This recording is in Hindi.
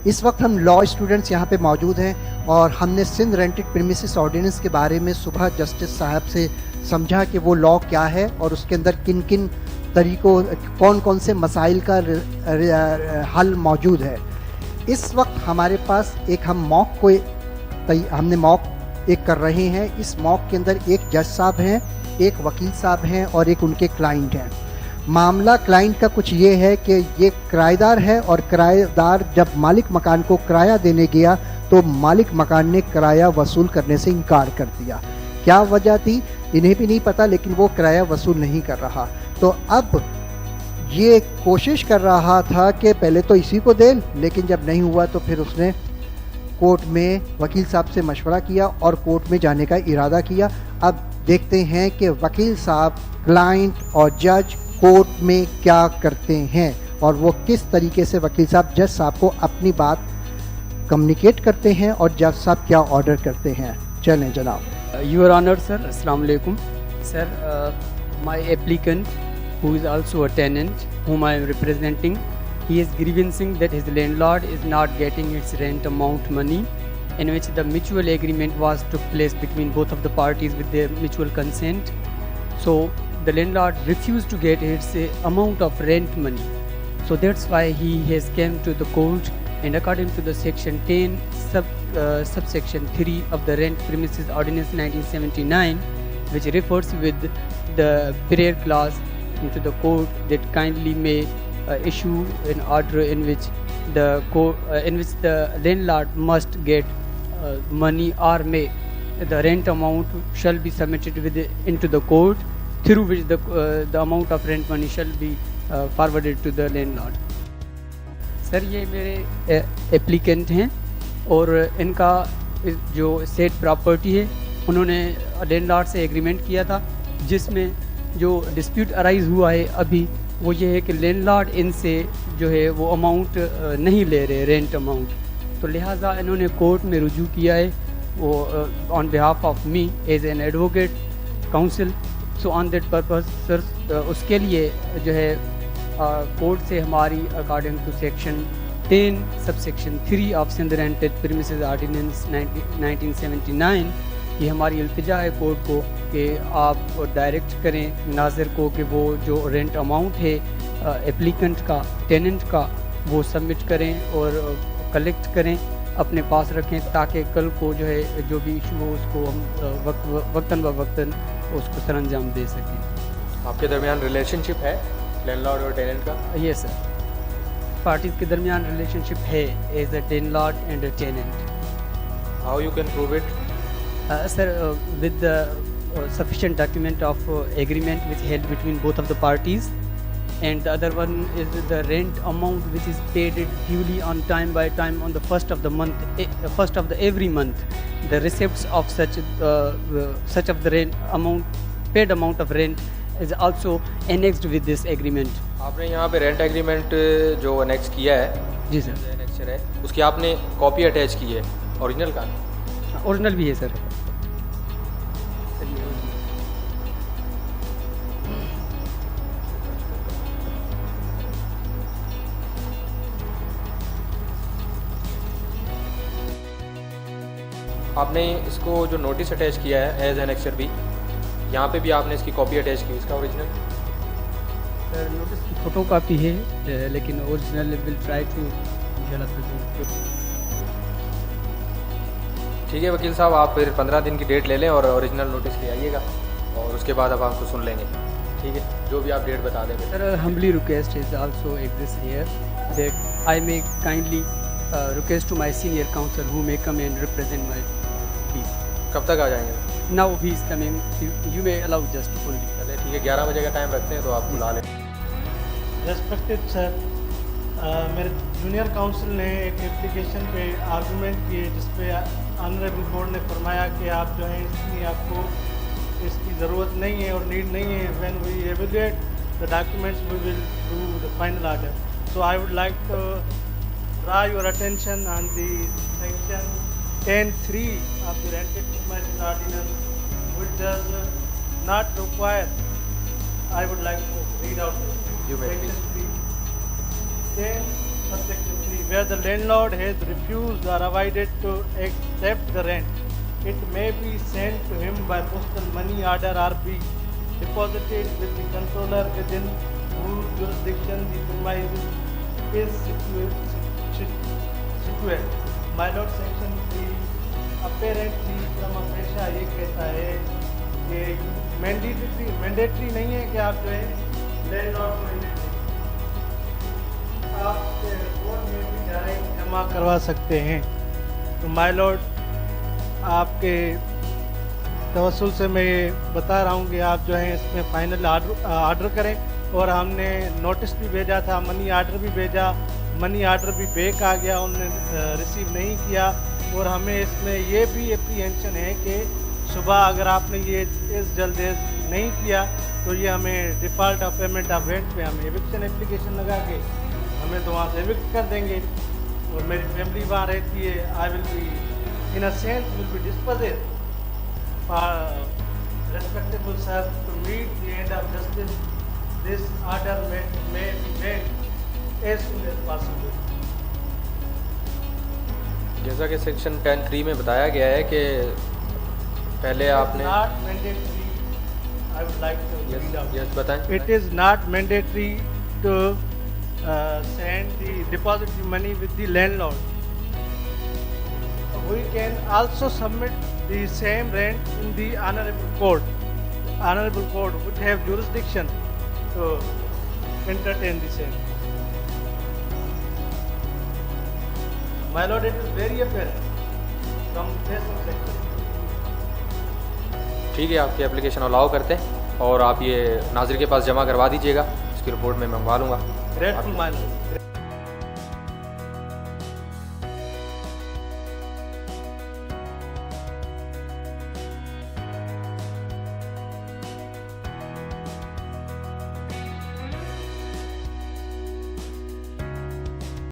इस वक्त हम लॉ स्टूडेंट्स यहाँ पे मौजूद हैं और हमने सिंध रेंटेड प्रीमिसेस ऑर्डिनेंस के बारे में सुबह जस्टिस साहब से समझा कि वो लॉ क्या है और उसके अंदर किन किन तरीक़ों कौन कौन से मसाइल का हल मौजूद है। इस वक्त हमारे पास एक हमने मॉक एक कर रहे हैं। इस मॉक के अंदर एक जज साहब हैं, एक वकील साहब हैं और एक उनके क्लाइंट हैं। मामला क्लाइंट का कुछ ये है कि ये किराएदार है और किराएदार जब मालिक मकान को किराया देने गया तो मालिक मकान ने किराया वसूल करने से इनकार कर दिया। क्या वजह थी इन्हें भी नहीं पता, लेकिन वो किराया वसूल नहीं कर रहा। तो अब ये कोशिश कर रहा था कि पहले तो इसी को दे, लेकिन जब नहीं हुआ तो फिर उसने कोर्ट में वकील साहब से मशवरा किया और कोर्ट में जाने का इरादा किया। अब देखते हैं कि वकील साहब, क्लाइंट और जज कोर्ट में क्या करते हैं और वो किस तरीके से वकील साहब जज साहब को अपनी बात कम्युनिकेट करते हैं और जज साहब क्या ऑर्डर करते हैं। चलें जनाब। योर ऑनर सर, अस्सलाम वालेकुम sir. My applicant who is also a tenant whom I am representing, he is grievancing that his landlord is not getting its rent amount money, in which the mutual agreement was took place between both of the parties with their mutual consent. So the landlord refused to get its amount of rent money. So that's why he has came to the court, and according to the section 10 subsection 3 of the Rent Premises Ordinance 1979, which refers with the prayer clause into the court that kindly may issue an order in which the landlord must get money, or may the rent amount shall be submitted into the court, through which the amount of rent money shall be forwarded to the landlord. Sir ये मेरे एप्लीकेंट हैं और इनका जो सेट प्रॉपर्टी है उन्होंने लैंडलॉर्ड से एग्रीमेंट किया था, जिसमें जो डिस्प्यूट अराइज हुआ है अभी वो ये है कि लैंडलॉर्ड इनसे जो है वो अमाउंट नहीं ले रहे, रेंट अमाउंट। तो लिहाजा इन्होंने कोर्ट में रुजू किया है वो on behalf of me as an advocate council. So on that purpose sir उसके लिए जो है कोर्ट से हमारी according to section 10 subsection 3 of Sindh rented premises ordinance 1979 ये हमारी इल्तिजा है कोर्ट को कि आप डायरेक्ट करें नाज़िर को कि वो जो रेंट अमाउंट है एप्लीकेंट का, टेनेंट का, वो सबमिट करें और कलेक्ट करें, अपने पास रखें, ताकि कल को जो है जो भी इशू हो उसको हम वक्तन ब वक्तन उसको सरअंजाम दे सकें। आपके दरमियान रिलेशनशिप है लैंडलॉर्ड और टेनेंट का? ये सर, पार्टीज़ के दरमियान रिलेशनशिप है as a landlord and a tenant. How you can prove it? Sir, with the sufficient document of agreement which held between both of the parties, and the other one is the rent amount which is paid duly on time by time on the first of the month, first of the every month. The receipts of such of the rent amount, paid amount of rent is also annexed with this agreement. आपने यहाँ पे रेंट एग्रीमेंट जो अनेक्स किया है, जी सर, एनेक्चर है, उसकी आपने कॉपी अटैच की है, ओरिजिनल का? ओरिजिनल भी है सर। आपने इसको जो नोटिस अटैच किया है एज एनेक्चर भी, यहाँ पे भी आपने इसकी कॉपी अटैच की, इसका ओरिजिनल? सर नोटिस की फ़ोटो कापी है, लेकिन ओरिजिनल विल ट्राई टू। ठीक है वकील साहब, आप फिर 15 दिन की डेट ले लें और ओरिजिनल नोटिस ले आइएगा और उसके बाद अब आपको सुन लेंगे। ठीक है, जो भी आप डेट बता देंगे। Sir humbly request is also exists here that I may kindly request to my senior counsel who may come and represent my case. कब तक आ जाएंगे? Now he is coming, you may allow just only. चले ठीक है, 11 बजे का टाइम रखते हैं तो आप बुला लें। रेस्पेक्टेड सर, मेरे जूनियर काउंसिल ने एक एप्लीकेशन पे आर्गूमेंट किए जिस पे ऑनरेबल बोर्ड ने फरमाया कि आप जो है इसकी आपको इसकी ज़रूरत नहीं है और नीड नहीं है। When we evaluate the documents we will do the final order. So I would like to draw your attention on the section 10(3) of the Rented Premises Ordinance, which does not require. I would like to read out You may section 3. Then subjectively, where the landlord has refused or avoided to accept the rent. It may be sent to him by postal money order or be deposited with the controller within whose jurisdiction the premises is situated. My lord, section 3 apparently from हमेशा ये कहता है कि मैंडेटरी नहीं है कि आप जो है लैंडलॉर्ड को आप कोर्ट में भी जाए जमा करवा सकते हैं। तो माय लॉर्ड, आपके तवस्सुल से मैं ये बता रहा हूँ कि आप जो है इसमें फाइनल ऑर्डर करें। और हमने नोटिस भी भेजा था, मनी ऑर्डर भी भेजा, मनी ऑर्डर भी बैक आ गया, उन्होंने रिसीव नहीं किया। और हमें इसमें ये भी एप्रीहेंशन है कि सुबह अगर आपने ये इस जल्द नहीं किया तो ये हमें default of payment of rent पे हमें एविक्शन एप्लीकेशन लगा के हमें तो वहाँ से एविक्ट कर देंगे। और मेरी फैमिली वहाँ रहती है। I will be in a sense will be disposed for respectable sir to meet the end of justice. This order may be made as soon as possible. जैसा कि सेक्शन 10(3) में बताया गया है कि पहले आपने Not mandatory. I would like to read out. Yes बताएं। It is not mandatory to send the deposit the money with the landlord. We can also submit the same rent in the honorable court. Honorable court would have jurisdiction to entertain the same. My lord, it is very apparent from this section. ठीक है, आपकी एप्लीकेशन अलाउ करते हैं और आप ये नाज़िर के पास जमा करवा दीजिएगा। इसकी रिपोर्ट मैं मंगवा लूँगा। Grateful, my lord.